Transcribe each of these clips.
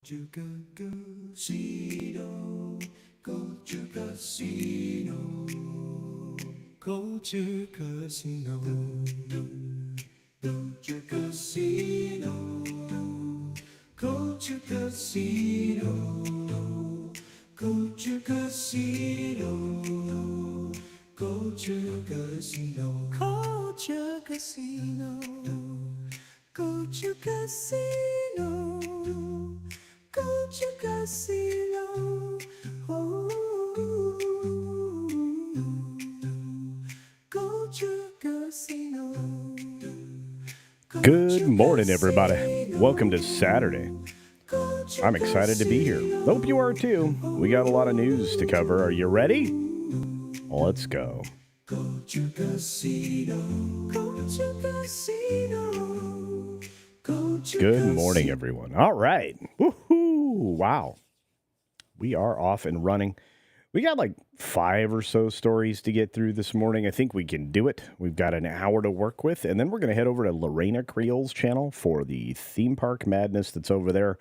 CultureCasino, CultureCasino, CultureCasino, CultureCasino, CultureCasino, CultureCasino, CultureCasino, CultureCasino, CultureCasino, CultureCasino, oh, CultureCasino. Good morning, everybody. Welcome to Saturday. I'm excited to be here. Hope you are too. We got a lot of news to cover. Are you ready? Let's go. Good morning, everyone. All right. Woohoo! Wow. We are off and running. We got like 5 or so stories to get through this morning. I think we can do it. We've got an hour to work with, and then we're going to head over to Lorena Creel's channel for the theme park madness that's over there,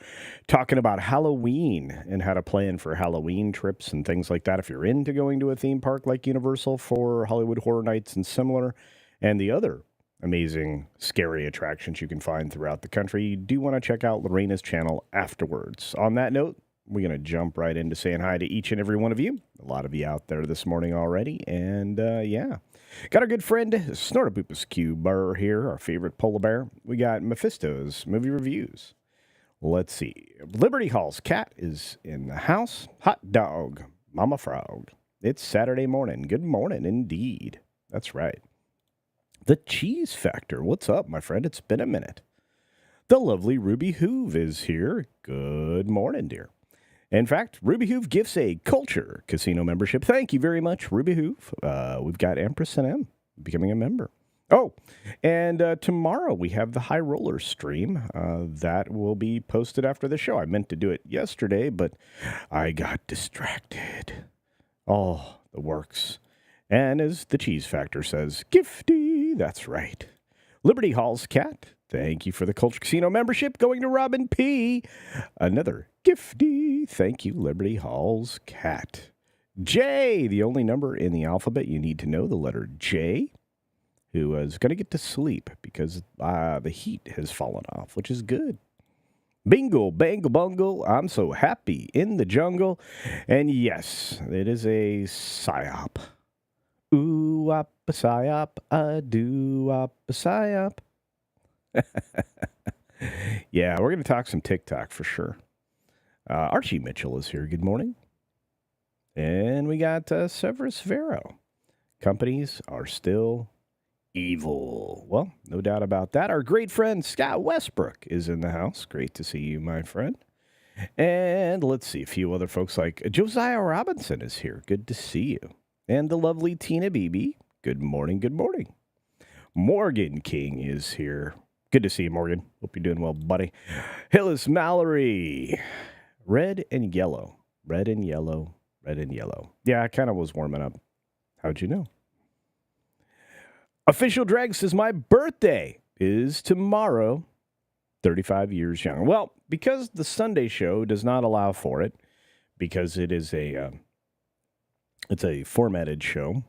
talking about Halloween and how to plan for Halloween trips and things like that if you're into going to a theme park like Universal for Hollywood Horror Nights and similar, and the other amazing scary attractions you can find throughout the country. You do want to check out Lorena's channel afterwards. On that note, we're going to jump right into saying hi to each and every one of you. A lot of you out there this morning already. And, yeah. Got our good friend Snortaboopus Q Burr here, our favorite polar bear. We got Mephisto's movie reviews. Let's see. Liberty Hall's cat is in the house. Hot dog, Mama Frog. It's Saturday morning. Good morning, indeed. That's right. The Cheese Factor. What's up, my friend? It's been a minute. The lovely Ruby Hoove is here. Good morning, dear. In fact, Ruby Hoove gifts a Culture Casino membership. Thank you very much, Ruby Hoove. We've got Empress and M becoming a member. Oh, and tomorrow we have the High Roller stream. That will be posted after the show. I meant to do it yesterday, but I got distracted. Oh, the works. And as the Cheese Factor says, gifty. That's right. Liberty Hall's cat. Thank you for the Culture Casino membership going to Robin P. Another gifty. Thank you, Liberty Hall's cat. J, the only number in the alphabet you need to know, the letter J, who is going to get to sleep because the heat has fallen off, which is good. Bingle, bangle, bungle, I'm so happy in the jungle. And yes, it is a psyop. Ooh, up a psyop, a doo up a psyop. Yeah, we're going to talk some TikTok for sure. Archie Mitchell is here. Good morning. And we got Severus Vero. Companies are still evil. Well, no doubt about that. Our great friend Scott Westbrook is in the house. Great to see you, my friend. And let's see, a few other folks like Josiah Robinson is here. Good to see you. And the lovely Tina Beebe. Good morning, good morning. Morgan King is here. Good to see you, Morgan. Hope you're doing well, buddy. Hillis Mallory. Red and yellow. Red and yellow. Red and yellow. Yeah, I kind of was warming up. How'd you know? Official Drag says my birthday is tomorrow. 35 years young. Well, because the Sunday show does not allow for it, because it is it's a formatted show,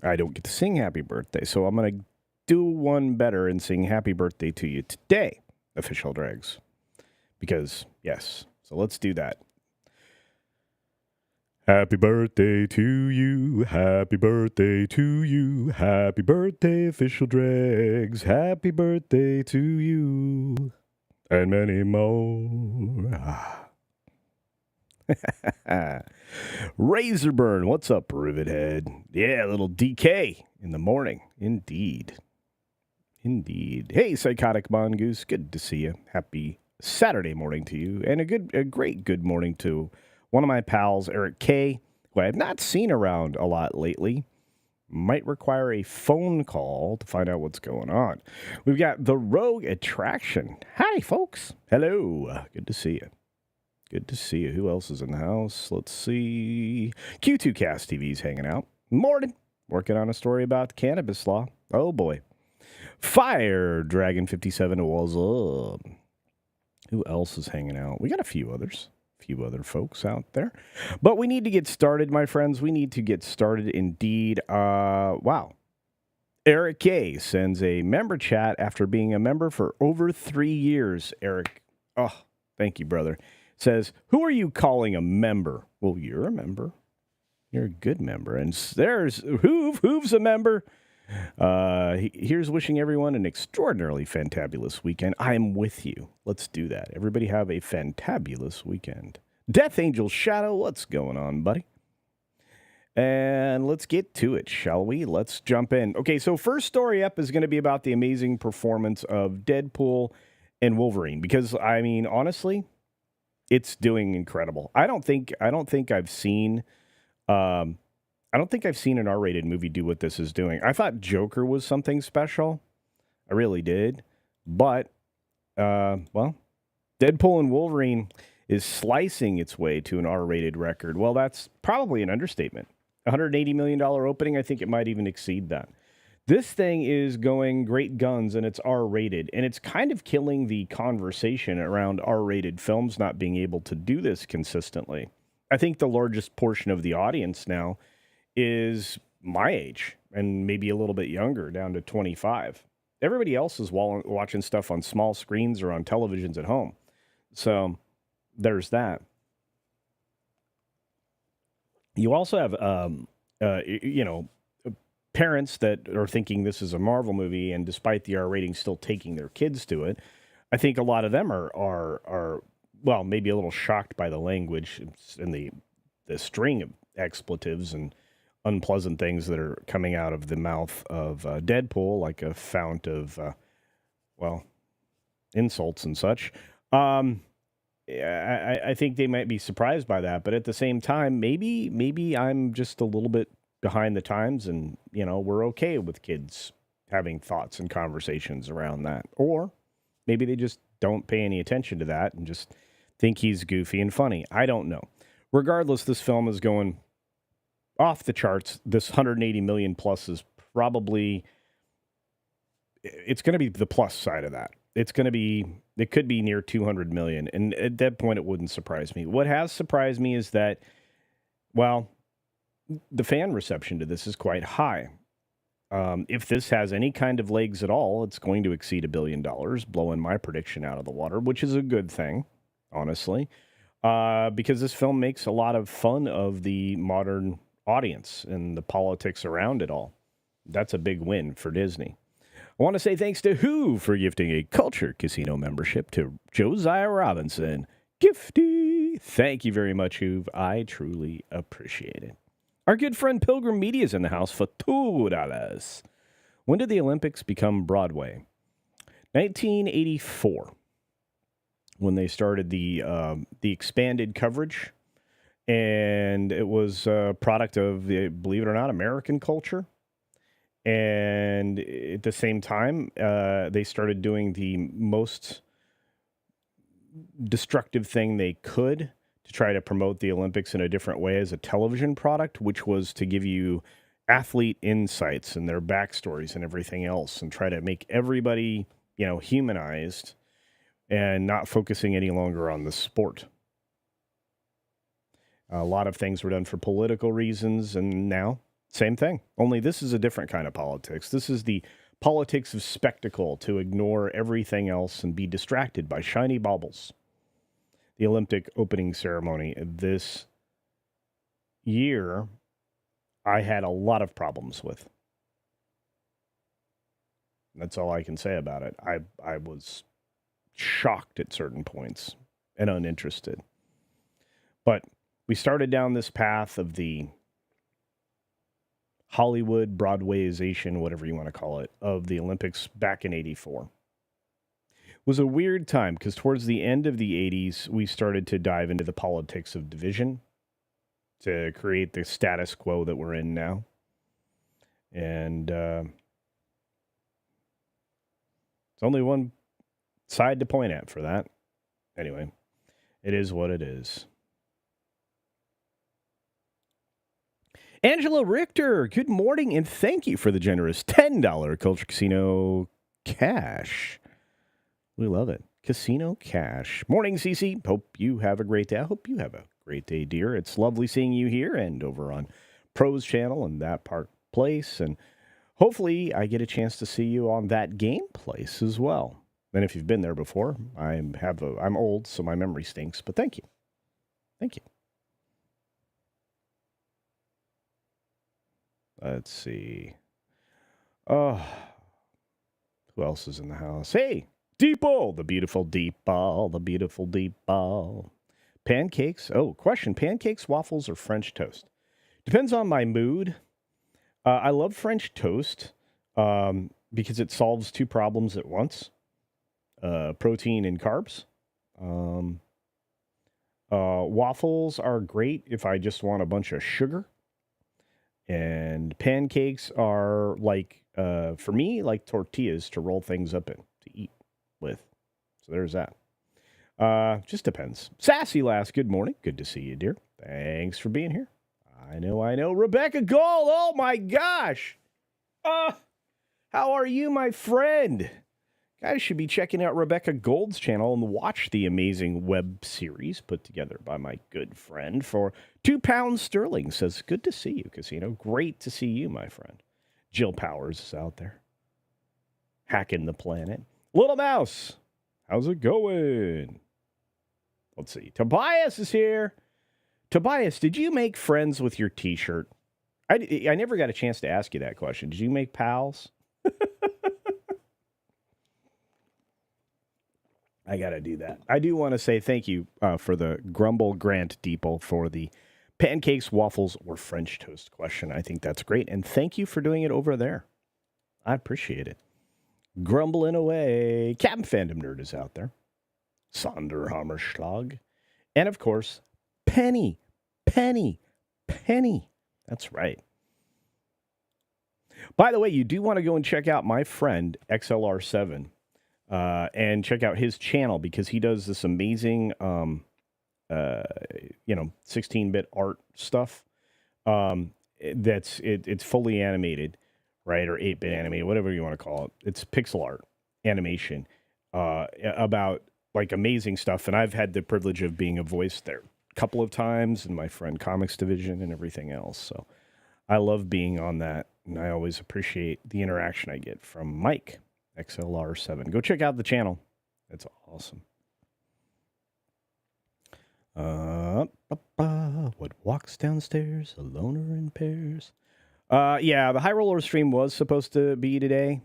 I don't get to sing happy birthday. So I'm going to do one better and sing happy birthday to you today, Official Drags. Because, yes, so let's do that. Happy birthday to you, happy birthday to you, happy birthday, Official Drags, happy birthday to you, and many more. Razorburn, what's up, Rivethead? Yeah, a little DK in the morning, indeed. Indeed. Hey, Psychotic Mongoose, good to see you. Happy Saturday morning to you, and a great good morning to one of my pals, Eric K., who I have not seen around a lot lately. Might require a phone call to find out what's going on. We've got the Rogue Attraction. Hi, folks. Hello. Good to see you. Good to see you. Who else is in the house? Let's see. Q2Cast TV's hanging out. Morning. Working on a story about cannabis law. Oh, boy. Fire Dragon 57 was up. Who else is hanging out? We got a few other folks out there. But we need to get started, my friends. We need to get started indeed. Wow. Eric K sends a member chat after being a member for over 3 years. Eric, oh, thank you, brother. Says, who are you calling a member? Well, you're a member. You're a good member. And there's Hoove's a member. Here's wishing everyone an extraordinarily fantabulous weekend. I am with you. Let's do that. Everybody have a fantabulous weekend. Death Angel Shadow, what's going on, buddy? And let's get to it, shall we? Let's jump in. Okay, so first story up is going to be about the amazing performance of Deadpool and Wolverine, because I mean, honestly, it's doing incredible. I don't think I've seen an R-rated movie do what this is doing. I thought Joker was something special. I really did. But, well, Deadpool and Wolverine is slicing its way to an R-rated record. Well, that's probably an understatement. $180 million opening, I think it might even exceed that. This thing is going great guns, and it's R-rated, and it's kind of killing the conversation around R-rated films not being able to do this consistently. I think the largest portion of the audience now is my age and maybe a little bit younger, down to 25. Everybody else is watching stuff on small screens or on televisions at home. So there's that. You also have, parents that are thinking this is a Marvel movie, and despite the R rating, still taking their kids to it. I think a lot of them are well, maybe a little shocked by the language and the string of expletives and unpleasant things that are coming out of the mouth of Deadpool, like a fount of, insults and such. I think they might be surprised by that, but at the same time, maybe I'm just a little bit behind the times, and we're okay with kids having thoughts and conversations around that, or maybe they just don't pay any attention to that and just think he's goofy and funny. I don't know. Regardless, this film is going off the charts. This 180 million plus is probably, it's going to be the plus side of that. It could be near 200 million. And at that point, it wouldn't surprise me. What has surprised me is that, well, the fan reception to this is quite high. If this has any kind of legs at all, it's going to exceed $1 billion, blowing my prediction out of the water, which is a good thing, honestly, because this film makes a lot of fun of the modern audience and the politics around it all. That's a big win for Disney. I want to say thanks to Who for gifting a Culture Casino membership to Josiah Robinson. Gifty! Thank you very much, Who. I truly appreciate it. Our good friend Pilgrim Media is in the house for $2. When did the Olympics become Broadway? 1984, when they started the expanded coverage, and it was a product of the, believe it or not, American culture. And at the same time, they started doing the most destructive thing they could to try to promote the Olympics in a different way as a television product, which was to give you athlete insights and their backstories and everything else, and try to make everybody, humanized and not focusing any longer on the sport. A lot of things were done for political reasons, and now, same thing. Only this is a different kind of politics. This is the politics of spectacle, to ignore everything else and be distracted by shiny baubles. The Olympic opening ceremony this year, I had a lot of problems with. That's all I can say about it. I was shocked at certain points and uninterested. But we started down this path of the Hollywood Broadwayization, whatever you want to call it, of the Olympics back in 84. Was a weird time because towards the end of the 80s, we started to dive into the politics of division to create the status quo that we're in now. And it's only one side to point at for that. Anyway, it is what it is. Angela Richter, good morning, and thank you for the generous $10 Culture Casino cash. We love it. Casino Cash. Morning, Cece. Hope you have a great day. I hope you have a great day, dear. It's lovely seeing you here and over on Pro's channel and That Park Place. And hopefully I get a chance to see you on That Game Place as well. And if you've been there before, I'm old, so my memory stinks, but thank you. Thank you. Let's see. Oh, who else is in the house? Hey, Deepo, the beautiful Deepo, the beautiful Deepo. Pancakes. Oh, question. Pancakes, waffles, or French toast? Depends on my mood. I love French toast because it solves two problems at once. Protein and carbs. Waffles are great if I just want a bunch of sugar. And pancakes are like, for me, like tortillas to roll things up in, to eat with. So there's that. Just depends. Sassy Lass, good morning. Good to see you, dear. Thanks for being here. I know. Rebecca Gold, oh my gosh. How are you, my friend? Guys should be checking out Rebecca Gold's channel and watch the amazing web series put together by my good friend for £2 sterling. Says, good to see you, Casino. Great to see you, my friend. Jill Powers is out there. Hacking the planet. Little Mouse, how's it going? Let's see. Tobias is here. Tobias, did you make friends with your t-shirt? I never got a chance to ask you that question. Did you make pals? I got to do that. I do want to say thank you for the Grumble Grant Deeple for the pancakes, waffles, or French toast question. I think that's great. And thank you for doing it over there. I appreciate it. Grumbling away. Captain Fandom Nerd is out there. Sonder Hammerschlag. And of course, Penny. That's right. By the way, you do want to go and check out my friend XLR7 and check out his channel because he does this amazing, 16-bit art stuff. It's fully animated, right? Or 8-bit animated, whatever you want to call it. It's pixel art animation about like amazing stuff. And I've had the privilege of being a voice there a couple of times in my friend Comics Division and everything else. So I love being on that. And I always appreciate the interaction I get from Mike, XLR7. Go check out the channel. It's awesome. What walks downstairs alone or in pairs? Yeah, the High Roller stream was supposed to be today.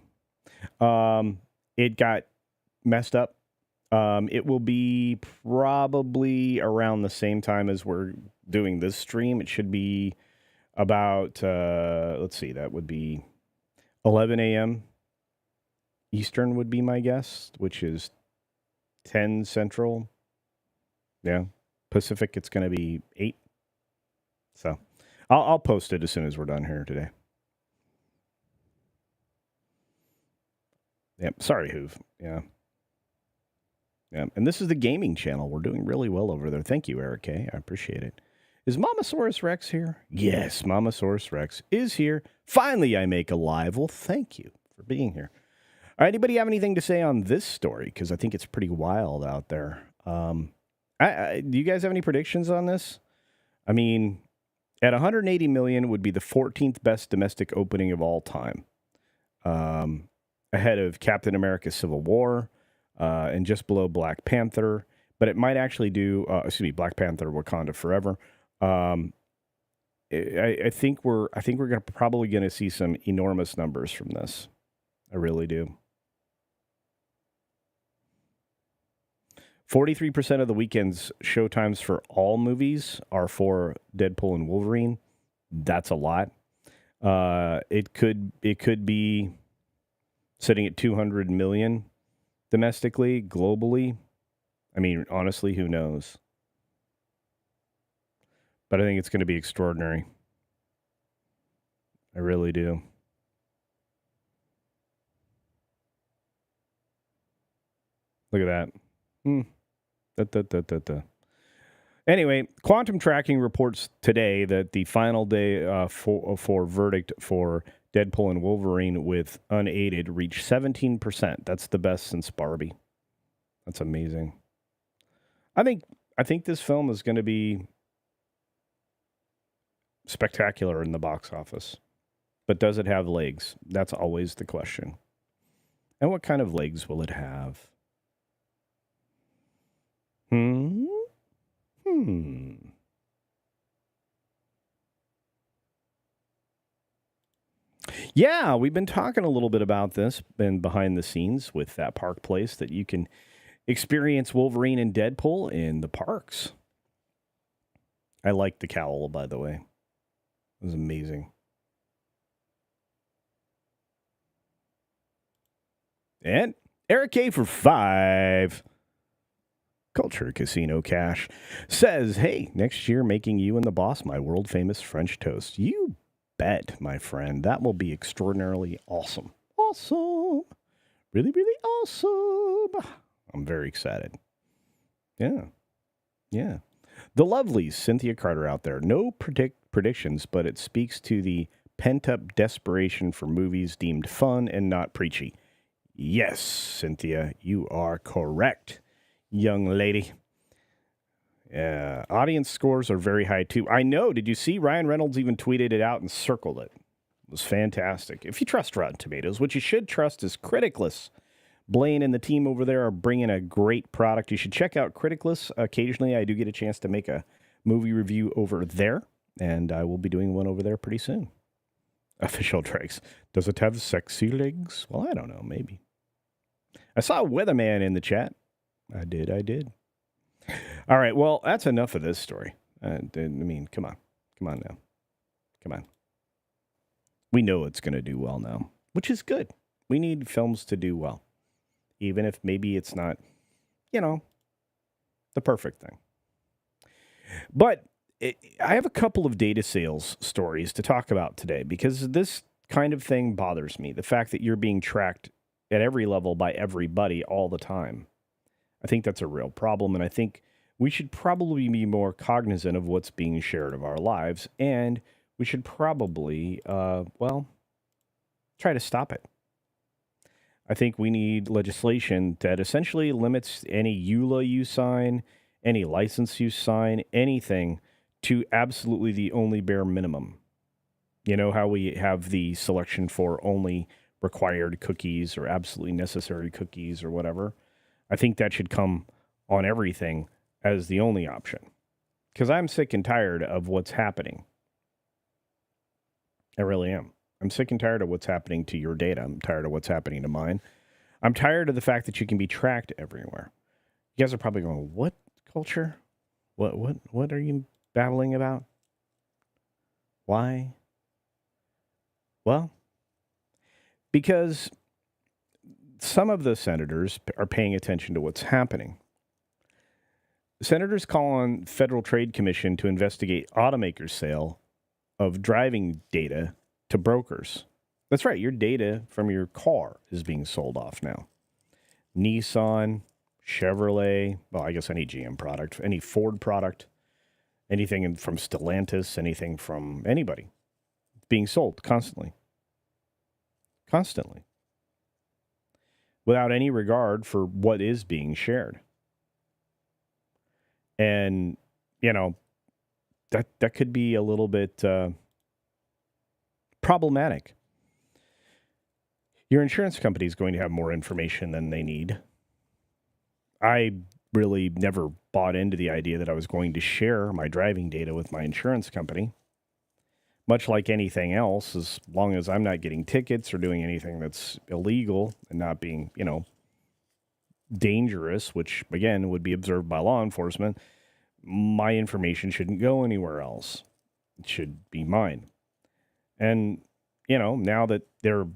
It got messed up. It will be probably around the same time as we're doing this stream. It should be about, let's see, that would be 11 a.m. Eastern would be my guess, which is 10 Central. Yeah. Pacific, it's going to be 8. So I'll post it as soon as we're done here today. Yep. Sorry, Hoove. Yeah. Yeah. And this is the gaming channel. We're doing really well over there. Thank you, Eric K. I appreciate it. Is Mamasaurus Rex here? Yes, Mamasaurus Rex is here. Finally, I make a live. Well, thank you for being here. All right, anybody have anything to say on this story? Because I think it's pretty wild out there. Do you guys have any predictions on this? I mean, at 180 million would be the 14th best domestic opening of all time. Ahead of Captain America Civil War and just below Black Panther. But it might actually do, Black Panther Wakanda Forever. I think we're probably going to see some enormous numbers from this. I really do. 43% of the weekend's showtimes for all movies are for Deadpool and Wolverine. That's a lot. It could be sitting at 200 million domestically, globally. I mean, honestly, who knows? But I think it's going to be extraordinary. I really do. Look at that. Anyway, Quantum Tracking reports today that the final day for verdict for Deadpool and Wolverine with unaided reached 17%. That's the best since Barbie. That's amazing. I think this film is going to be spectacular in the box office. But does it have legs? That's always the question. And what kind of legs will it have? Hmm. Yeah, we've been talking a little bit about this and behind the scenes with that park place that you can experience Wolverine and Deadpool in the parks. I like the cowl, by the way. It was amazing. And Eric A for 5. Culture Casino Cash says, hey, next year making you and the boss my world famous French toast. You bet, my friend. That will be extraordinarily awesome. Awesome. Really, really awesome. I'm very excited. Yeah. The lovelies, Cynthia Carter out there. No predictions, but it speaks to the pent-up desperation for movies deemed fun and not preachy. Yes, Cynthia, you are correct, young lady. Yeah, audience scores are very high, too. I know. Did you see Ryan Reynolds even tweeted it out and circled it? It was fantastic. If you trust Rotten Tomatoes, what you should trust is Criticless. Blaine and the team over there are bringing a great product. You should check out Criticless. Occasionally, I do get a chance to make a movie review over there, and I will be doing one over there pretty soon. Official Drakes. Does it have sexy legs? Well, I don't know. Maybe. I saw Weatherman in the chat. I did. All right, well, that's enough of this story. I mean, come on now. Come on. We know it's going to do well now, which is good. We need films to do well, even if maybe it's not, the perfect thing. But I have a couple of data sales stories to talk about today because this kind of thing bothers me. The fact that you're being tracked at every level by everybody all the time. I think that's a real problem, and I think we should probably be more cognizant of what's being shared of our lives, and we should probably, try to stop it. I think we need legislation that essentially limits any EULA you sign, any license you sign, anything to absolutely the only bare minimum. You know how we have the selection for only required cookies or absolutely necessary cookies or whatever? I think that should come on everything as the only option. Because I'm sick and tired of what's happening. I really am. I'm sick and tired of what's happening to your data. I'm tired of what's happening to mine. I'm tired of the fact that you can be tracked everywhere. You guys are probably going, what culture? What are you babbling about? Why? Well, because some of the senators are paying attention to what's happening. Senators call on Federal Trade Commission to investigate automakers' sale of driving data to brokers. That's right, your data from your car is being sold off now. Nissan, Chevrolet, well, I guess any GM product, any Ford product, anything from Stellantis, anything from anybody, being sold constantly. Constantly. Without any regard for what is being shared. And, that could be a little bit problematic. Your insurance company is going to have more information than they need. I really never bought into the idea that I was going to share my driving data with my insurance company. Much like anything else, as long as I'm not getting tickets or doing anything that's illegal and not being, dangerous, which, again, would be observed by law enforcement, my information shouldn't go anywhere else. It should be mine. And, now that they're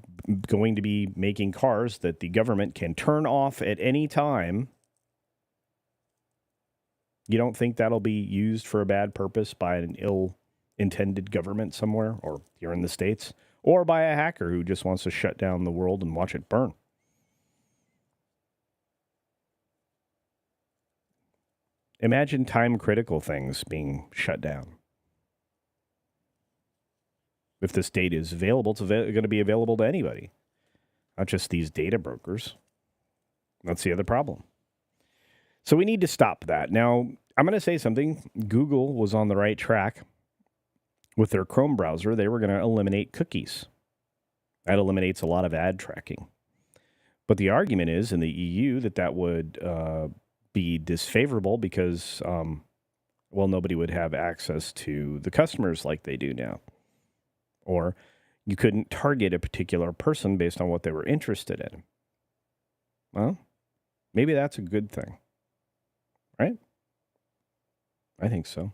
going to be making cars that the government can turn off at any time, you don't think that'll be used for a bad purpose by an ill-intended government somewhere, or here in the States, or by a hacker who just wants to shut down the world and watch it burn? Imagine time-critical things being shut down. If this data is available, it's going to be available to anybody, not just these data brokers. That's the other problem. So we need to stop that. Now, I'm going to say something. Google was on the right track with their Chrome browser. They were going to eliminate cookies. That eliminates a lot of ad tracking. But the argument is in the EU that would be disfavorable because, nobody would have access to the customers like they do now. Or you couldn't target a particular person based on what they were interested in. Well, maybe that's a good thing. Right? I think so.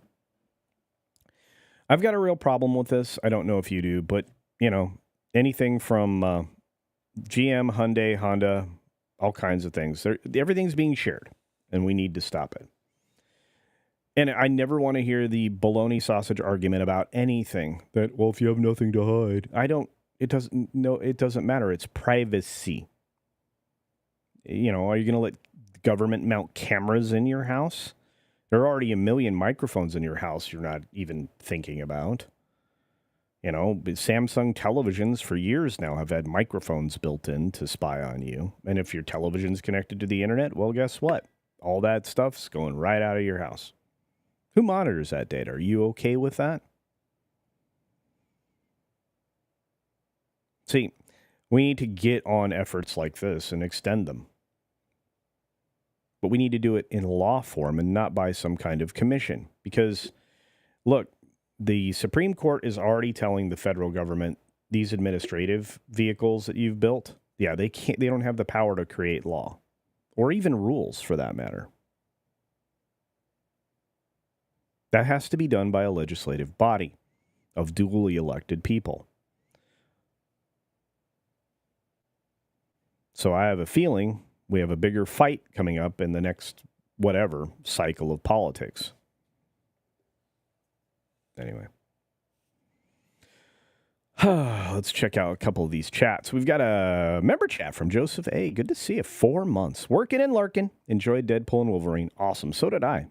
I've got a real problem with this. I don't know if you do, but, anything from GM, Hyundai, Honda, all kinds of things. Everything's being shared, and we need to stop it. And I never want to hear the bologna sausage argument about anything that, well, if you have nothing to hide. It doesn't matter. It's privacy. Are you going to let government mount cameras in your house? There are already a million microphones in your house you're not even thinking about. Samsung televisions for years now have had microphones built in to spy on you. And if your television's connected to the internet, well, guess what? All that stuff's going right out of your house. Who monitors that data? Are you okay with that? See, we need to get on efforts like this and extend them. But we need to do it in law form and not by some kind of commission. Because, look, the Supreme Court is already telling the federal government these administrative vehicles that you've built, they don't have the power to create law or even rules for that matter. That has to be done by a legislative body of duly elected people. So I have a feeling we have a bigger fight coming up in the next cycle of politics. Anyway. Let's check out a couple of these chats. We've got a member chat from Joseph A. Good to see you. 4 months. Working and lurking. Enjoyed Deadpool and Wolverine. Awesome. So did I.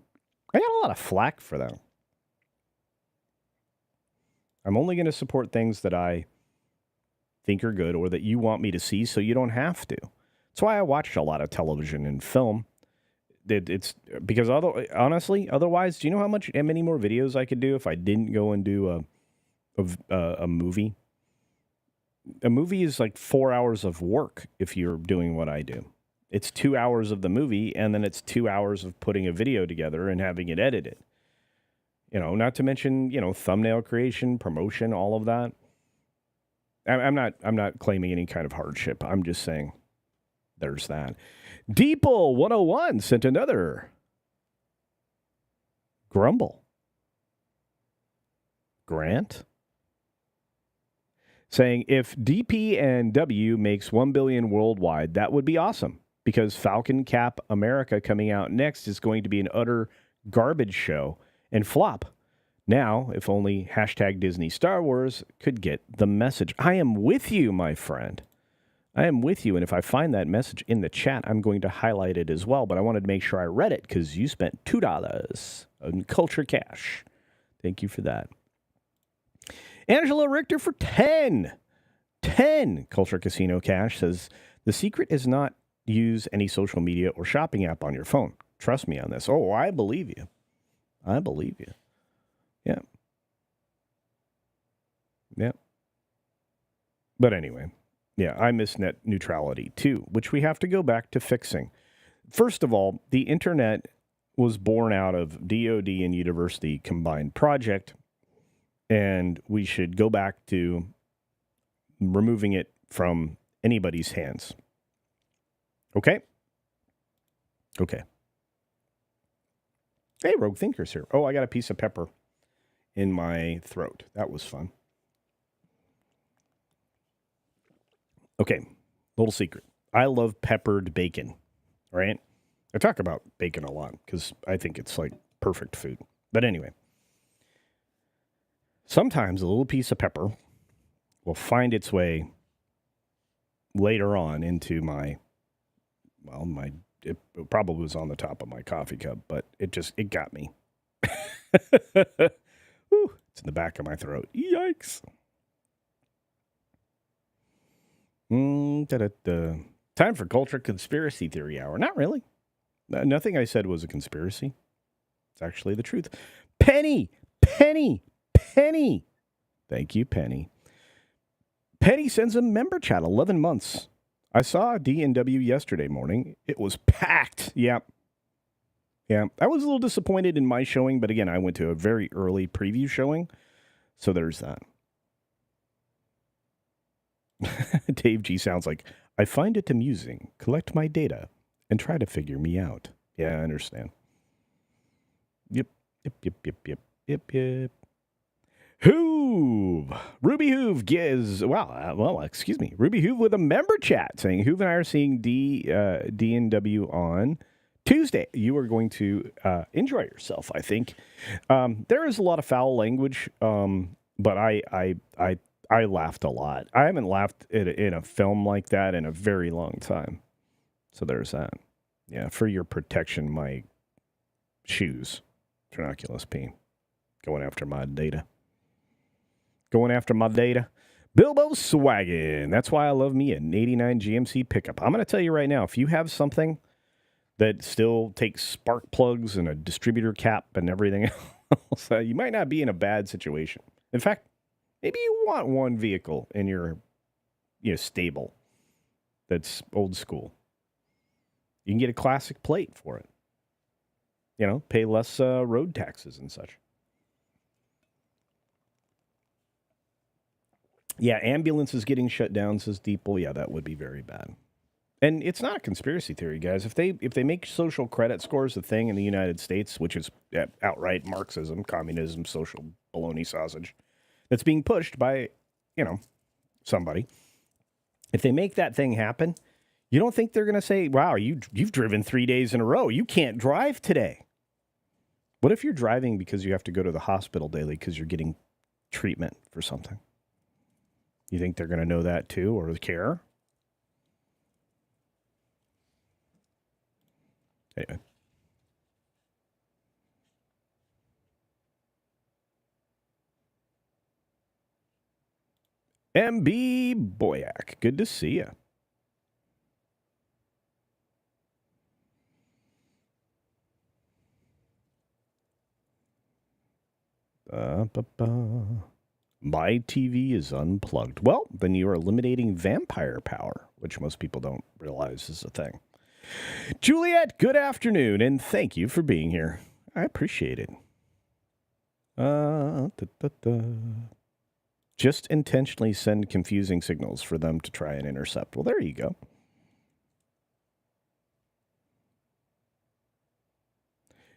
I got a lot of flack for that. I'm only going to support things that I think are good or that you want me to see so you don't have to. That's why I watch a lot of television and film. It's because otherwise, do you know how many more videos I could do if I didn't go and do a movie? A movie is like 4 hours of work if you're doing what I do. It's 2 hours of the movie, and then it's 2 hours of putting a video together and having it edited. Not to mention, thumbnail creation, promotion, all of that. I'm not claiming any kind of hardship. I'm just saying there's that. Deadpool 101 sent another grumble. Grant? Saying, if DP and W makes 1 billion worldwide, that would be awesome. Because Falcon Cap America coming out next is going to be an utter garbage show and flop. Now, if only #Disney Star Wars could get the message. I am with you, my friend. I am with you, and if I find that message in the chat, I'm going to highlight it as well. But I wanted to make sure I read it because you spent $2 on Culture Cash. Thank you for that. Angela Richter for 10 Culture Casino Cash says, the secret is not use any social media or shopping app on your phone. Trust me on this. Oh, I believe you. Yeah. But anyway, I miss net neutrality too, which we have to go back to fixing. First of all, the internet was born out of DoD and university combined project, and we should go back to removing it from anybody's hands. Okay? Hey, Rogue Thinker's here. Oh, I got a piece of pepper in my throat. That was fun. Okay, little secret. I love peppered bacon, right? I talk about bacon a lot because I think it's like perfect food. But anyway, sometimes a little piece of pepper will find its way later on into it probably was on the top of my coffee cup, but it got me. Whew, it's in the back of my throat. Yikes. Time for Culture Conspiracy Theory Hour. Not really. Nothing I said was a conspiracy. It's actually the truth. Penny, Penny, Penny. Thank you, Penny. Penny sends a member chat, 11 months. I saw D&W yesterday morning. It was packed. Yeah. I was a little disappointed in my showing, but again, I went to a very early preview showing, so there's that. Dave G sounds like, I find it amusing. Collect my data and try to figure me out. Yeah, I understand. Yep. Hoove. Ruby Hoove gives, excuse me. Ruby Hoove with a member chat saying, Hoove and I are seeing D&W on Tuesday. You are going to enjoy yourself, I think. There is a lot of foul language, but I laughed a lot. I haven't laughed in a film like that in a very long time. So there's that. Yeah, for your protection, my shoes. Trinoculus P. Going after my data. Bilbo swaggin'. That's why I love me an 89 GMC pickup. I'm going to tell you right now, if you have something that still takes spark plugs and a distributor cap and everything else, you might not be in a bad situation. In fact, maybe you want one vehicle in your stable that's old school. You can get a classic plate for it. Pay less road taxes and such. Yeah, ambulances getting shut down, says Deeple. Yeah, that would be very bad. And it's not a conspiracy theory, guys. If they make social credit scores a thing in the United States, which is outright Marxism, communism, social baloney sausage, that's being pushed by, somebody. If they make that thing happen, you don't think they're going to say, wow, you've driven 3 days in a row. You can't drive today. What if you're driving because you have to go to the hospital daily because you're getting treatment for something? You think they're going to know that too or care? Anyway. MB Boyack, good to see you. My TV is unplugged. Well, then you are eliminating vampire power, which most people don't realize is a thing. Juliet, good afternoon, and thank you for being here. I appreciate it. Just intentionally send confusing signals for them to try and intercept. Well, there you go.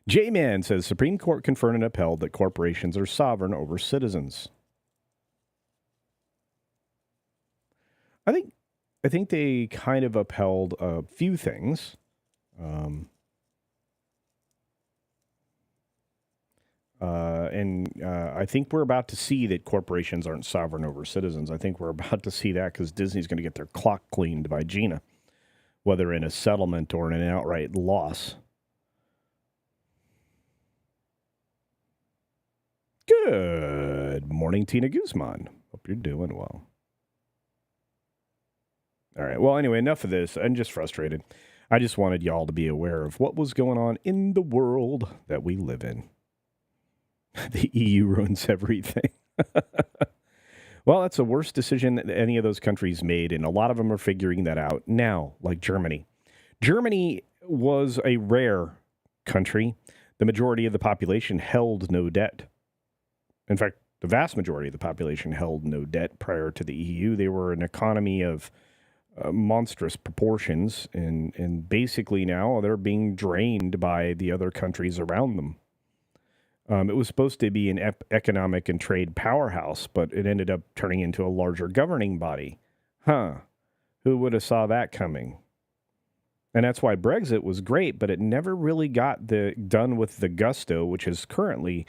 J-Man says, Supreme Court confirmed and upheld that corporations are sovereign over citizens. I think they kind of upheld a few things. I think we're about to see that corporations aren't sovereign over citizens. I think we're about to see that because Disney's going to get their clock cleaned by Gina, whether in a settlement or in an outright loss. Good morning, Tina Guzman. Hope you're doing well. All right. Well, anyway, enough of this. I'm just frustrated. I just wanted y'all to be aware of what was going on in the world that we live in. The EU ruins everything. Well, that's the worst decision that any of those countries made, and a lot of them are figuring that out now, like Germany. Germany was a rare country. The majority of the population held no debt. In fact, the vast majority of the population held no debt prior to the EU. They were an economy of monstrous proportions, and basically now they're being drained by the other countries around them. It was supposed to be an economic and trade powerhouse, but it ended up turning into a larger governing body. Who would have saw that coming? And that's why Brexit was great, but it never really got done with the gusto, which is currently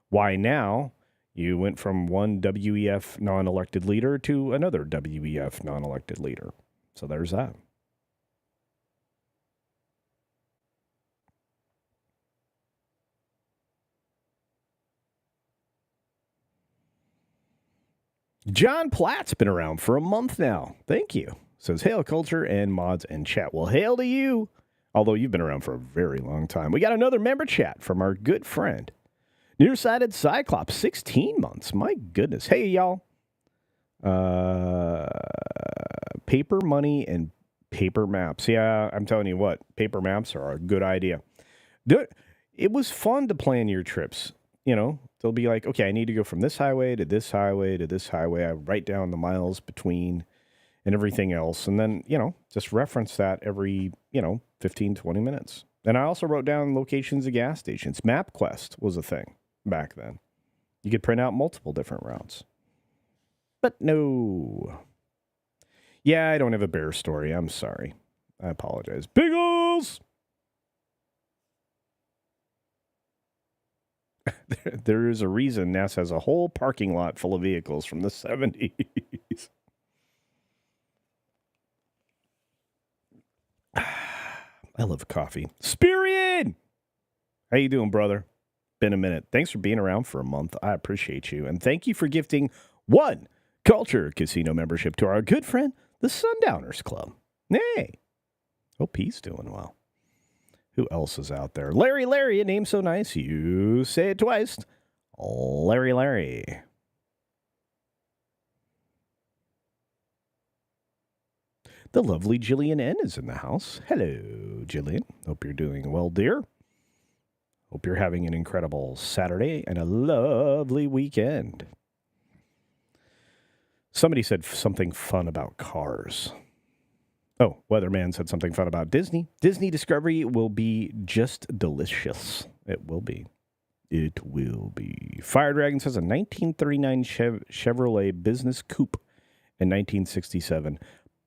why now you went from one WEF non-elected leader to another WEF non-elected leader. So there's that. John Platt's been around for a month now. Thank you. Says, hail culture and mods and chat. Well, hail to you. Although you've been around for a very long time. We got another member chat from our good friend, Nearsighted Cyclops, 16 months. My goodness. Hey, y'all. Paper money and paper maps. Yeah, I'm telling you what, paper maps are a good idea. It was fun to plan your trips. You know, they'll be like, okay, I need to go from this highway to this highway to this highway. I write down the miles between and everything else. And then, just reference that every, 15, 20 minutes. And I also wrote down locations of gas stations. MapQuest was a thing back then. You could print out multiple different routes. But no. Yeah, I don't have a bear story. I'm sorry. I apologize. Biggles! There is a reason NASA has a whole parking lot full of vehicles from the 70s. I love coffee. Spirian! How you doing, brother? Been a minute. Thanks for being around for a month. I appreciate you. And thank you for gifting one Culture Casino membership to our good friend, the Sundowners Club. Hey! Hope he's doing well. Who else is out there? Larry, a name so nice, you say it twice. Larry. The lovely Jillian N. is in the house. Hello, Jillian. Hope you're doing well, dear. Hope you're having an incredible Saturday and a lovely weekend. Somebody said something fun about cars. Oh, Weatherman said something fun about Disney. Disney Discovery will be just delicious. It will be. It will be. Fire Dragon says a 1939 Chevrolet Business Coupe and 1967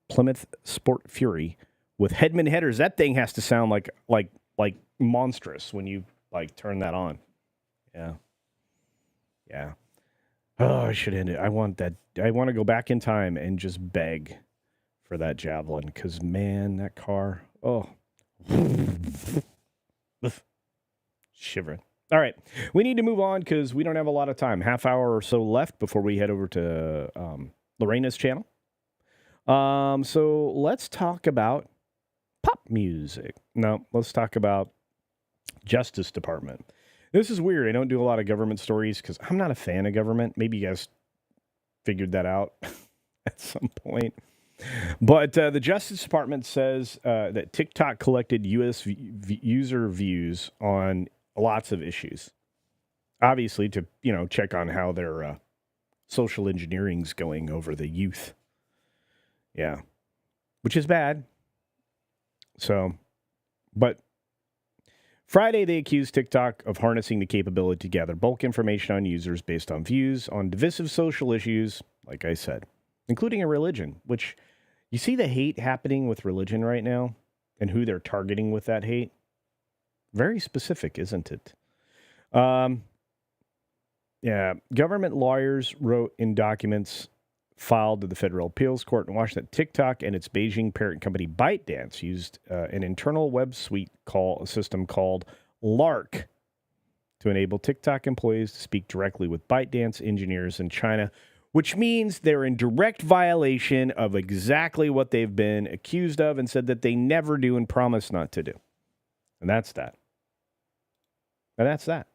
Plymouth Sport Fury with Hedman headers. That thing has to sound like monstrous when you turn that on. Yeah. Oh, I should end it. I want that. I want to go back in time and just beg for that Javelin, because, man, that car, shivering. All right, we need to move on because we don't have a lot of time. Half hour or so left before we head over to Lorena's channel. So let's talk about pop music. No, let's talk about Justice Department. This is weird. I don't do a lot of government stories because I'm not a fan of government. Maybe you guys figured that out at some point. But the Justice Department says that TikTok collected U.S. user views on lots of issues. Obviously, to check on how their social engineering's going over the youth. Yeah, which is bad. So, but Friday they accused TikTok of harnessing the capability to gather bulk information on users based on views on divisive social issues, like I said, including a religion, which you see the hate happening with religion right now and who they're targeting with that hate. Very specific, isn't it? Yeah, government lawyers wrote in documents filed to the Federal Appeals Court in Washington that TikTok and its Beijing parent company ByteDance used an internal web suite system called LARC to enable TikTok employees to speak directly with ByteDance engineers in China, which means they're in direct violation of exactly what they've been accused of and said that they never do and promise not to do. And that's that. And that's that.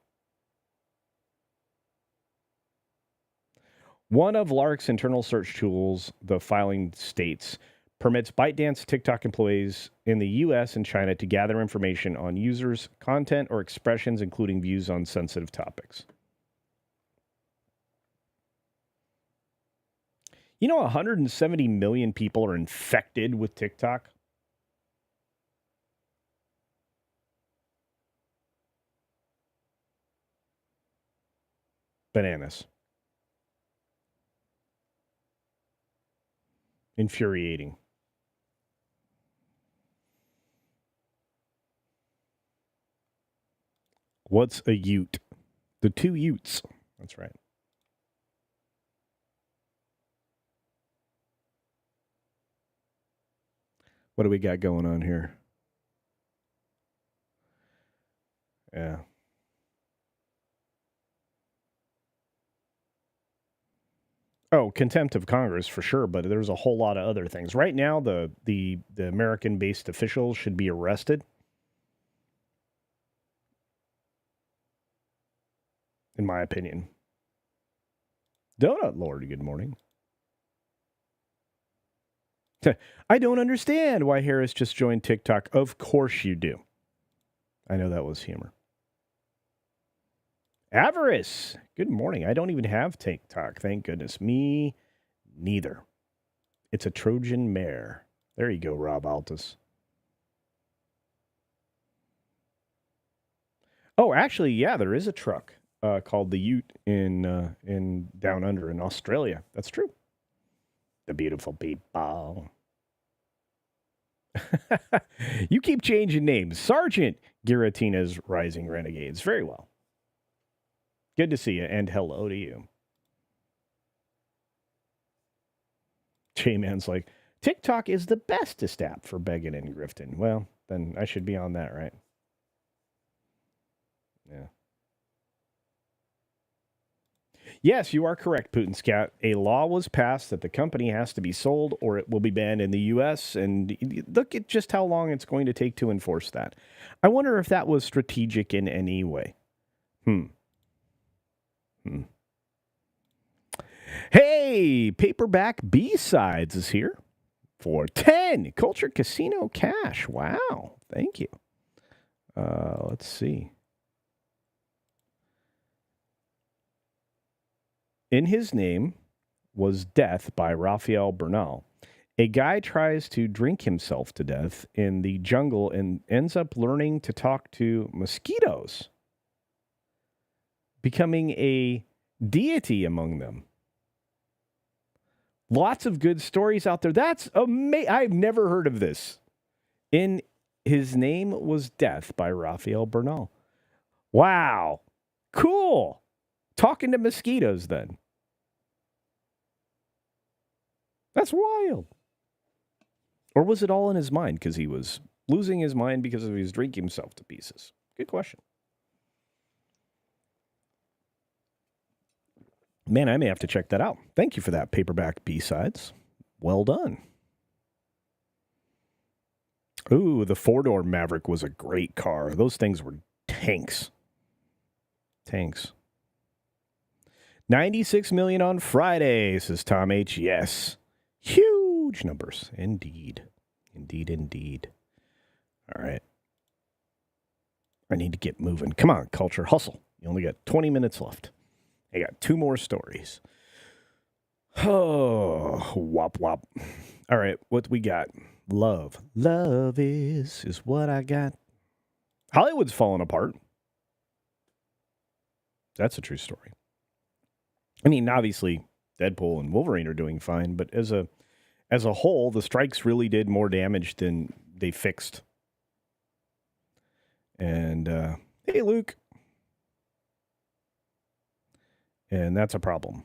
One of LARC's internal search tools, the filing states, permits ByteDance TikTok employees in the U.S. and China to gather information on users' content or expressions, including views on sensitive topics. 170 million people are infected with TikTok. Bananas. Infuriating. What's a Ute? The two Utes. That's right. What do we got going on here? Yeah. Oh, contempt of Congress for sure, but there's a whole lot of other things. Right now, the American-based officials should be arrested in my opinion. Donut Lord, good morning. I don't understand why Harris just joined TikTok. Of course you do. I know that was humor. Avarice, good morning. I don't even have TikTok. Thank goodness. Me neither. It's a Trojan mare. There you go, Rob Altus. Oh, actually, yeah, there is a truck called the Ute in Down Under in Australia. That's true. The beautiful people. You keep changing names. Sergeant Giratina's Rising Renegades. Very well. Good to see you, and hello to you. J-Man's like, TikTok is the bestest app for begging and grifting. Well, then I should be on that, right? Yeah. Yes, you are correct, Putin Scat. A law was passed that the company has to be sold or it will be banned in the U.S., and look at just how long it's going to take to enforce that. I wonder if that was strategic in any way. Hey, Paperback B-Sides is here for 10 Culture Casino cash. Wow, thank you. Let's see. In His Name was Death by Raphael Bernal. A guy tries to drink himself to death in the jungle and ends up learning to talk to mosquitoes, becoming a deity among them. Lots of good stories out there. That's amazing. I've never heard of this. In His Name was Death by Raphael Bernal. Wow. Cool. Talking to mosquitoes, then. That's wild. Or was it all in his mind because he was losing his mind because he was drinking himself to pieces? Good question. Man, I may have to check that out. Thank you for that, Paperback B-Sides. Well done. Ooh, the four-door Maverick was a great car. Those things were tanks. Tanks. 96 million on Friday, says Tom H. Yes. Huge numbers. Indeed. Indeed. All right. I need to get moving. Come on, Culture. Hustle. You only got 20 minutes left. I got 2 more stories. Oh, wop wop. All right, what we got? Love. Love is what I got. Hollywood's falling apart. That's a true story. I mean, obviously, Deadpool and Wolverine are doing fine, but as a whole, the strikes really did more damage than they fixed. And hey, Luke. And that's a problem.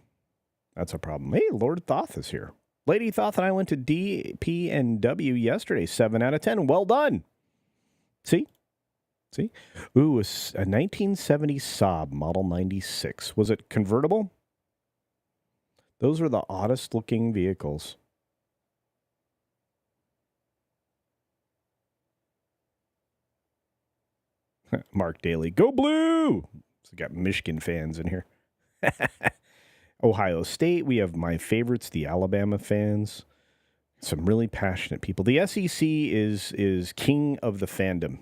Hey, Lord Thoth is here. Lady Thoth and I went to D, P, and W yesterday. 7 out of 10. Well done. See? Ooh, a 1970 Saab Model 96. Was it convertible? Those are the oddest looking vehicles. Mark Daly. Go Blue! So we got Michigan fans in here. Ohio State. We have my favorites, the Alabama fans. Some really passionate people. The SEC is king of the fandom.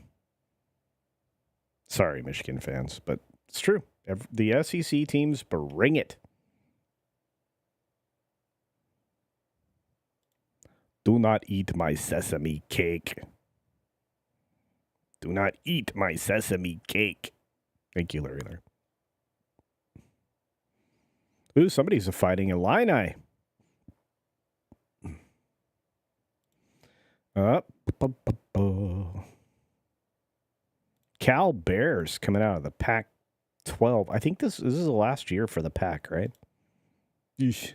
Sorry, Michigan fans, but it's true. The SEC teams bring it. Do not eat my sesame cake. Do not eat my sesame cake. Thank you, Larry. Ooh, somebody's fighting Illini. Cal Bears coming out of the Pac-12. I think this is the last year for the Pac, right? Yeesh.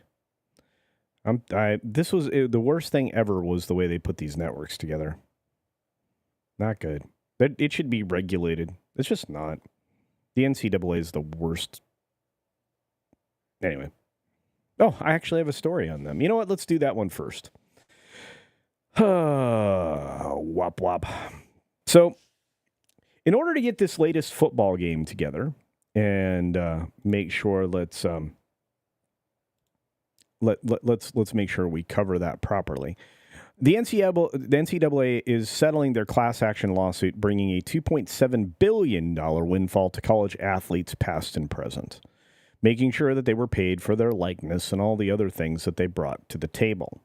This was the worst thing ever was the way they put these networks together. Not good. It should be regulated. It's just not. The NCAA is the worst. Anyway. Oh, I actually have a story on them. You know what? Let's do that one first. Wop wop. So, in order to get this latest football game together, and make sure let's make sure we cover that properly. The NCAA is settling their class action lawsuit, bringing a $2.7 billion windfall to college athletes past and present, making sure that they were paid for their likeness and all the other things that they brought to the table.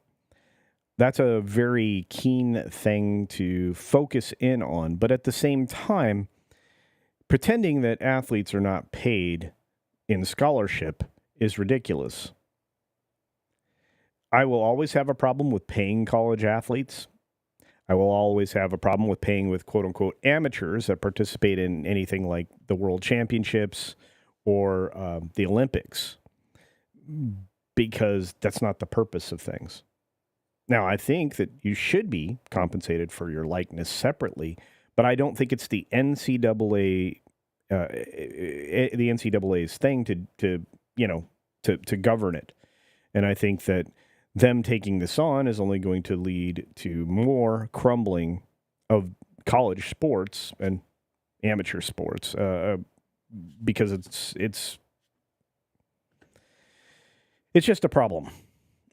That's a very keen thing to focus in on, but at the same time, pretending that athletes are not paid in scholarship is ridiculous. I will always have a problem with paying college athletes. I will always have a problem with paying with quote-unquote amateurs that participate in anything like the World Championships or the Olympics, because that's not the purpose of things. Now, I think that you should be compensated for your likeness separately, but I don't think it's the NCAA's thing to govern it. And I think that them taking this on is only going to lead to more crumbling of college sports and amateur sports, because it's just a problem.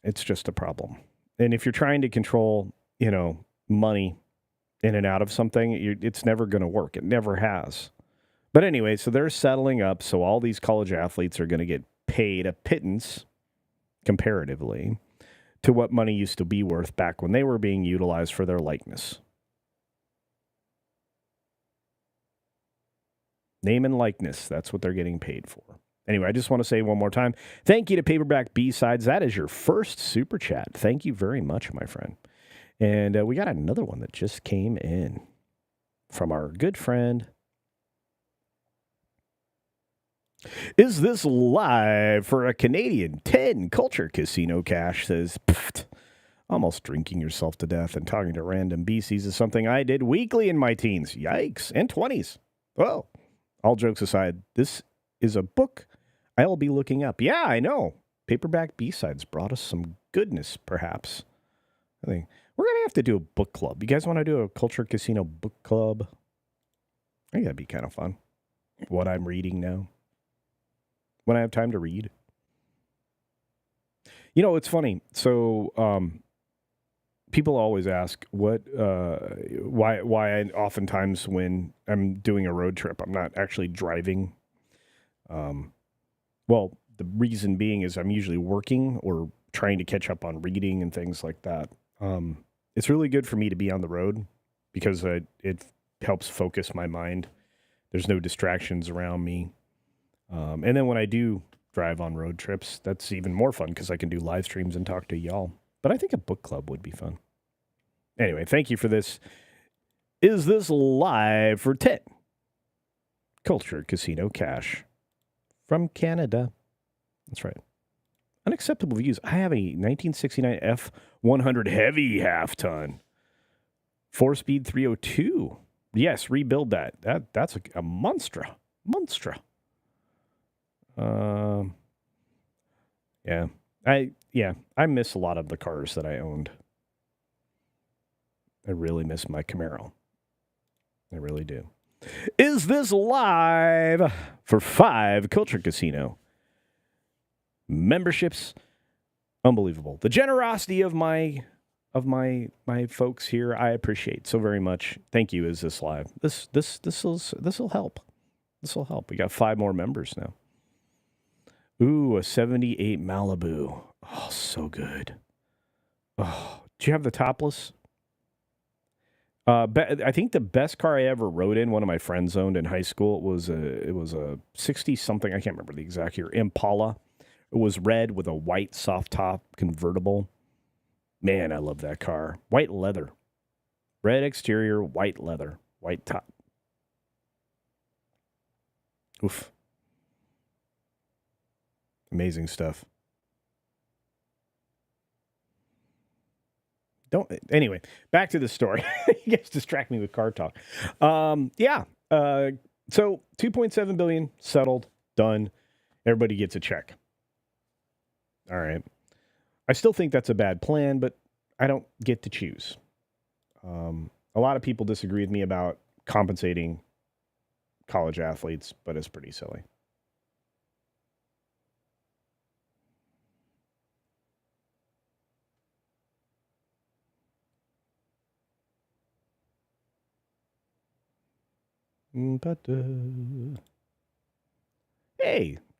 It's just a problem. And if you're trying to control, money in and out of something, it's never going to work. It never has. But anyway, so they're settling up. So all these college athletes are going to get paid a pittance, comparatively, to what money used to be worth back when they were being utilized for their likeness. Name and likeness, that's what they're getting paid for. Anyway, I just want to say one more time, thank you to Paperback B-Sides. That is your first super chat. Thank you very much, my friend. And we got another one that just came in from our good friend. Is this live for a Canadian 10 Culture Casino Cash? Says, almost drinking yourself to death and talking to random BCs is something I did weekly in my teens. Yikes. And 20s. Well, all jokes aside, this is a book I'll be looking up. Yeah, I know. Paperback B-Sides brought us some goodness, perhaps. I think we're going to have to do a book club. You guys want to do a Culture Casino book club? I think that'd be kind of fun. What I'm reading now. When I have time to read. It's funny. So, people always ask why I oftentimes when I'm doing a road trip, I'm not actually driving. Well, the reason being is I'm usually working or trying to catch up on reading and things like that. It's really good for me to be on the road because it helps focus my mind. There's no distractions around me. And then when I do drive on road trips, that's even more fun because I can do live streams and talk to y'all. But I think a book club would be fun. Anyway, thank you for this. Is this live for 10 Culture Casino Cash from Canada? That's right. Unacceptable views. I have a 1969 F100 heavy half ton. 4-speed 302. Yes, rebuild that. That's a Monstra. I miss a lot of the cars that I owned. I really miss my Camaro. I really do. Is this live for 5 Culture Casino memberships? Unbelievable. The generosity of my folks here, I appreciate so very much. Thank you. Is this live? This will help. This will help. We got 5 more members now. Ooh, a 78 Malibu. Oh, so good. Oh, do you have the topless? I think the best car I ever rode in, one of my friends owned in high school, it was a 60-something, I can't remember the exact year, Impala. It was red with a white soft top convertible. Man, I love that car. White leather. Red exterior, white leather, white top. Oof. Amazing stuff. Anyway, back to the story. You guys distract me with car talk. So $2.7 billion settled, done. Everybody gets a check. All right. I still think that's a bad plan, but I don't get to choose. A lot of people disagree with me about compensating college athletes, but it's pretty silly. Hey,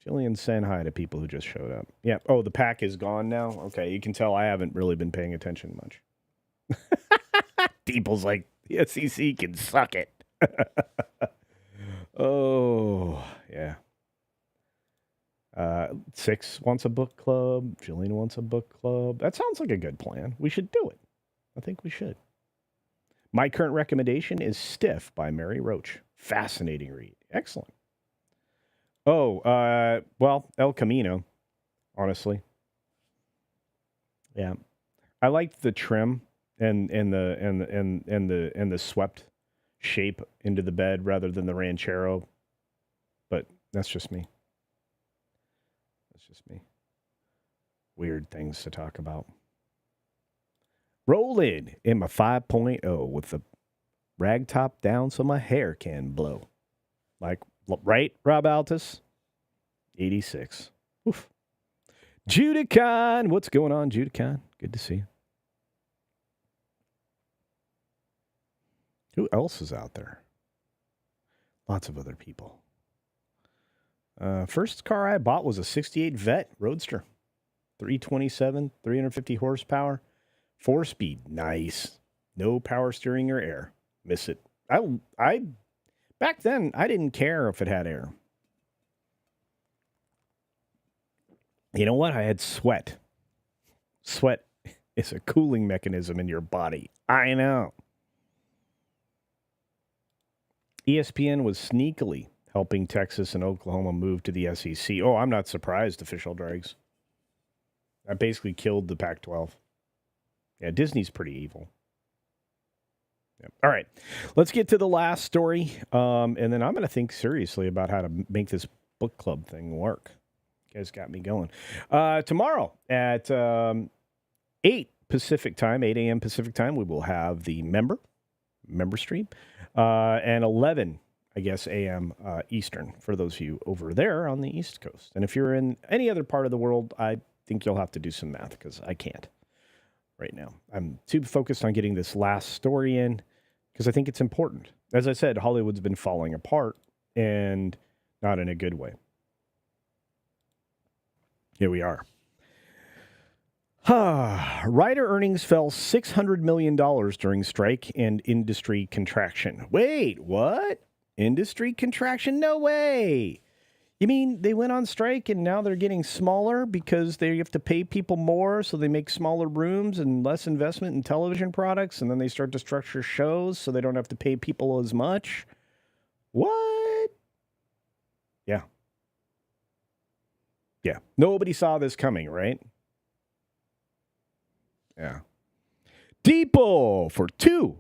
Jillian, send hi to people who just showed up. Yeah. Oh, the pack is gone now? Okay, you can tell I haven't really been paying attention much. People's like, the SEC can suck it. Oh, yeah. Six wants a book club. Jillian wants a book club. That sounds like a good plan. We should do it. I think we should. My current recommendation is Stiff by Mary Roach. Fascinating read. Excellent. Oh, well, El Camino, honestly. Yeah. I liked the trim and the swept shape into the bed rather than the ranchero, but that's just me. That's just me. Weird things to talk about. Roll in my 5.0 with the rag top down so my hair can blow. Like, right, Rob Altus? 86. Oof. Judicon. What's going on, Judicon? Good to see you. Who else is out there? Lots of other people. First car I bought was a 68 Vet Roadster. 327, 350 horsepower. 4-speed. Nice. No power steering or air. Miss it. I back then, I didn't care if it had air. You know what? I had sweat. Sweat is a cooling mechanism in your body. I know. ESPN was sneakily helping Texas and Oklahoma move to the SEC. Oh, I'm not surprised, official dregs. That basically killed the Pac-12. Yeah, Disney's pretty evil. Yep. All right, let's get to the last story, and then I'm going to think seriously about how to make this book club thing work. You guys got me going. Tomorrow at 8 Pacific time, 8 a.m. Pacific time, we will have the member stream, and 11, I guess, a.m. Eastern for those of you over there on the East Coast. And if you're in any other part of the world, I think you'll have to do some math because I can't right now. I'm too focused on getting this last story in because I think it's important. As I said, Hollywood's been falling apart and not in a good way. Here we are. Writer earnings fell $600 million during strike and industry contraction. Wait, what? Industry contraction? No way. You mean they went on strike and now they're getting smaller because they have to pay people more, so they make smaller rooms and less investment in television products, and then they start to structure shows so they don't have to pay people as much? What? Yeah. Yeah. Nobody saw this coming, right? Yeah. Deeple for 2.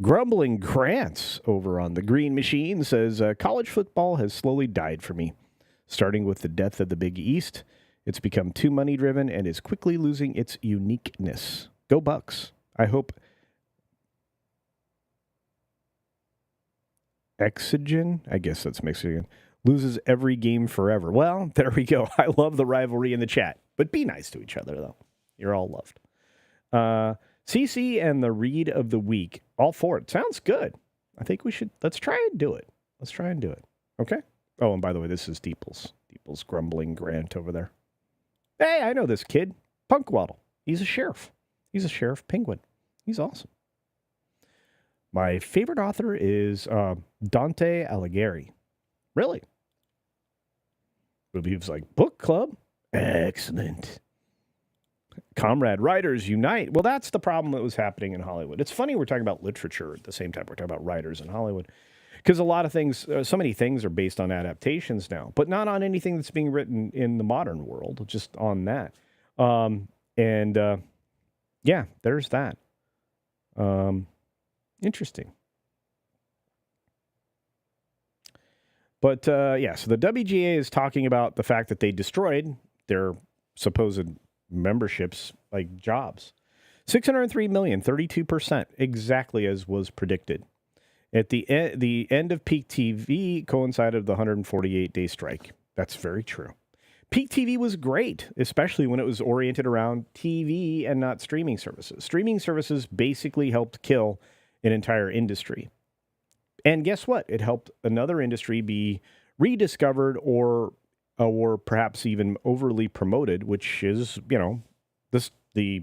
Grumbling Grants over on the Green Machine says, college football has slowly died for me. Starting with the death of the Big East, it's become too money-driven and is quickly losing its uniqueness. Go Bucks. I hope Exogen, I guess that's Mexican, loses every game forever. Well, there we go. I love the rivalry in the chat. But be nice to each other, though. You're all loved. CC and the read of the week. All for it. Sounds good. I think we should. Let's try and do it. Okay? Oh, and by the way, this is Deeple's grumbling Grant over there. Hey, I know this kid. Punkwaddle. He's a sheriff. He's a sheriff penguin. He's awesome. My favorite author is Dante Alighieri. Really? He was like, book club? Excellent. Comrade Writers Unite. Well, that's the problem that was happening in Hollywood. It's funny we're talking about literature at the same time we're talking about writers in Hollywood. Because a lot of things, so many things are based on adaptations now, but not on anything that's being written in the modern world, just on that. Yeah, there's that. Interesting. But, yeah, so the WGA is talking about the fact that they destroyed their supposed memberships, like jobs. 603 million, 32%, exactly as was predicted. At the end of peak TV coincided with the 148-day strike. That's very true. Peak TV was great, especially when it was oriented around TV and not streaming services. Streaming services basically helped kill an entire industry. And guess what? It helped another industry be rediscovered or perhaps even overly promoted, which is, the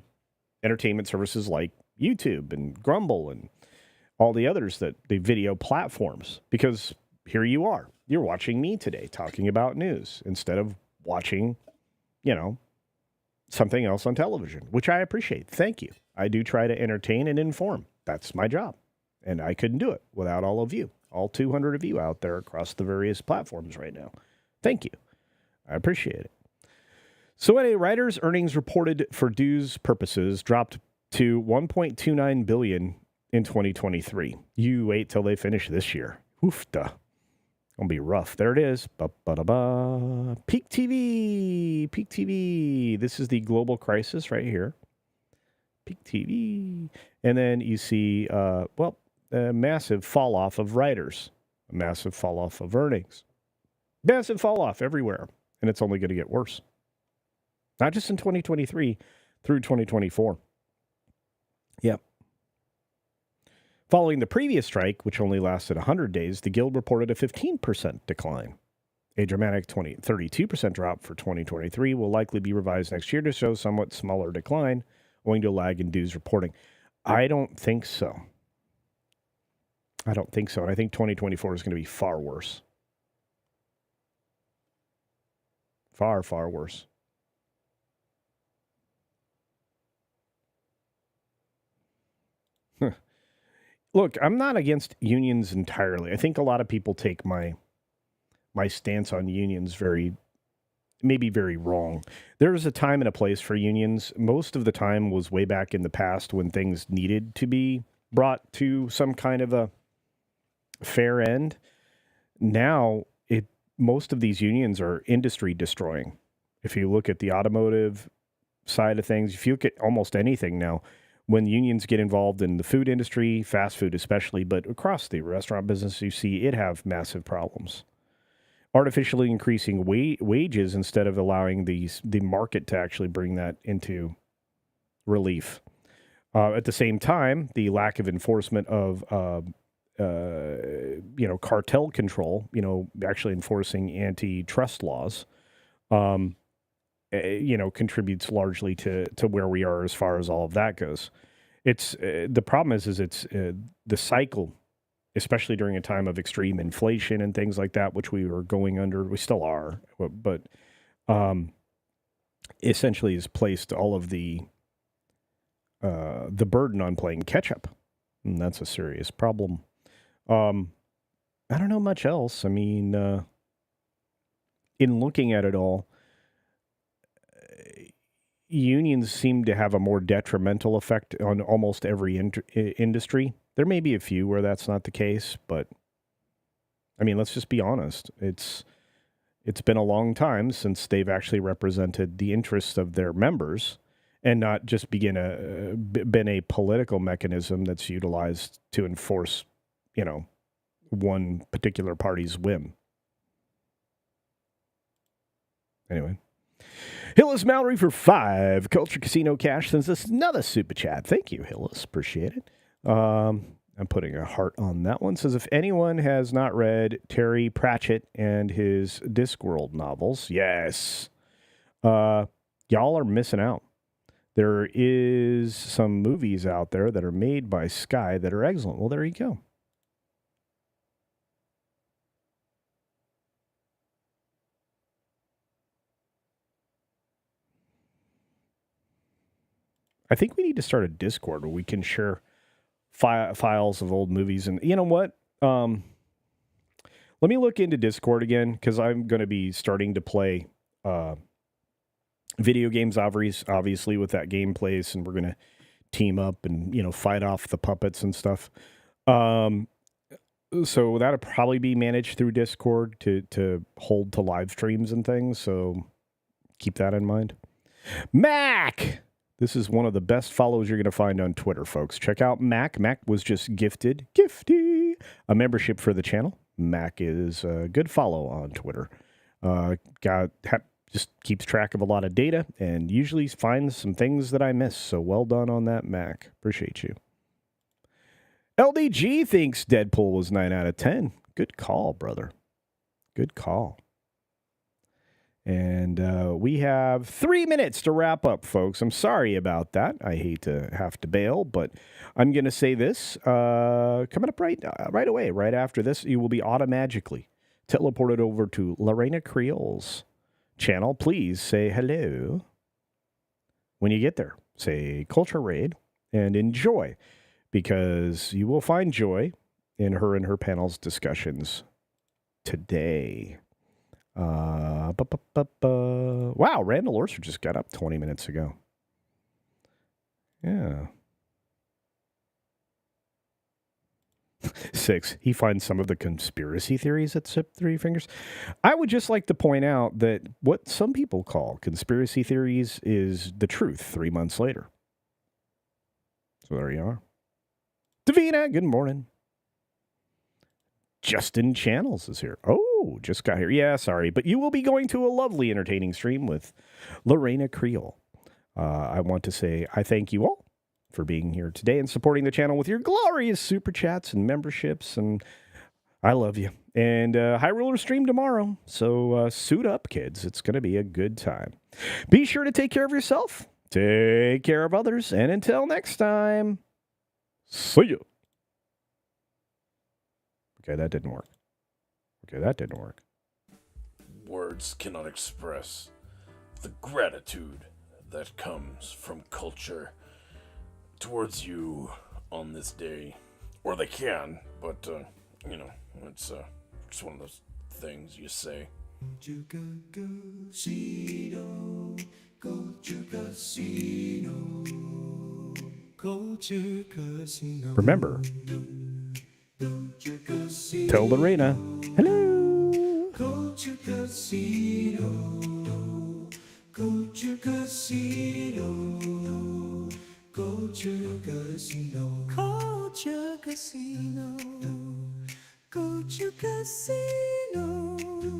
entertainment services like YouTube and Grumble and all the others, that the video platforms. Because here you are. You're watching me today talking about news instead of watching, something else on television, which I appreciate. Thank you. I do try to entertain and inform. That's my job. And I couldn't do it without all of you, all 200 of you out there across the various platforms right now. Thank you. I appreciate it. So anyway, writers' earnings reported for dues purposes dropped to $1.29 billion in 2023. You wait till they finish this year. Oofta. Gonna be rough. There it is. Ba-ba-da-ba. Peak TV. Peak TV. This is the global crisis right here. Peak TV. And then you see, a massive fall off of writers, a massive fall off of earnings, massive fall off everywhere. And it's only going to get worse. Not just in 2023, through 2024. Yep. Following the previous strike, which only lasted 100 days, the Guild reported a 15% decline. A dramatic 32% drop for 2023 will likely be revised next year to show somewhat smaller decline, owing to a lag in dues reporting. I don't think so. And I think 2024 is going to be far worse. Far, far worse. Look, I'm not against unions entirely. I think a lot of people take my stance on unions very wrong. There was a time and a place for unions. Most of the time was way back in the past when things needed to be brought to some kind of a fair end. Now, most of these unions are industry destroying. If you look at the automotive side of things, if you look at almost anything now, when unions get involved in the food industry, fast food especially, but across the restaurant business, you see it have massive problems. Artificially increasing wages instead of allowing the market to actually bring that into relief. At the same time, the lack of enforcement of cartel control, actually enforcing antitrust laws, contributes largely to where we are as far as all of that goes. It's the problem is it's the cycle, especially during a time of extreme inflation and things like that, which we were going under. We still are, but essentially has placed all of the burden on playing catch up, and that's a serious problem. I don't know much else. I mean, in looking at it all, unions seem to have a more detrimental effect on almost every industry. There may be a few where that's not the case, but I mean, let's just be honest. It's been a long time since they've actually represented the interests of their members and not just been a political mechanism that's utilized to enforce, one particular party's whim. Anyway. Hillis Mallory for 5. Culture Casino Cash sends us another super chat. Thank you, Hillis. Appreciate it. I'm putting a heart on that one. Says, if anyone has not read Terry Pratchett and his Discworld novels, yes, y'all are missing out. There is some movies out there that are made by Sky that are excellent. Well, there you go. I think we need to start a Discord where we can share files of old movies. And you know what? Let me look into Discord again, because I'm going to be starting to play video games, obviously, with that game place, and we're going to team up and, fight off the puppets and stuff. So that'll probably be managed through Discord to hold to live streams and things. So keep that in mind. Mac! This is one of the best follows you're going to find on Twitter, folks. Check out Mac. Mac was just gifted a membership for the channel. Mac is a good follow on Twitter. Just keeps track of a lot of data and usually finds some things that I miss. So well done on that, Mac. Appreciate you. LDG thinks Deadpool was 9 out of 10. Good call, brother. Good call. And we have 3 minutes to wrap up, folks. I'm sorry about that. I hate to have to bail, but I'm going to say this. Coming up right away, right after this, you will be automatically teleported over to Lorena Creole's channel. Please say hello when you get there. Say Culture Raid and enjoy, because you will find joy in her and her panel's discussions today. Wow, Randall Orser just got up 20 minutes ago. Yeah. 6, he finds some of the conspiracy theories at Sip Three Fingers. I would just like to point out that what some people call conspiracy theories is the truth 3 months later. So there you are. Davina, good morning. Justin Channels is here. Oh, just got here. Yeah, sorry, but you will be going to a lovely, entertaining stream with Lorena Creole. I want to say I thank you all for being here today and supporting the channel with your glorious super chats and memberships, and I love you. And High Roller stream tomorrow, so suit up, kids. It's going to be a good time. Be sure to take care of yourself, take care of others, and until next time, see you. Okay, that didn't work. Words cannot express the gratitude that comes from culture towards you on this day. Or they can, but, it's just one of those things you say. CultureCasino, CultureCasino, CultureCasino. Remember, tell Lorena hello. CultureCasino, CultureCasino, CultureCasino, CultureCasino, CultureCasino.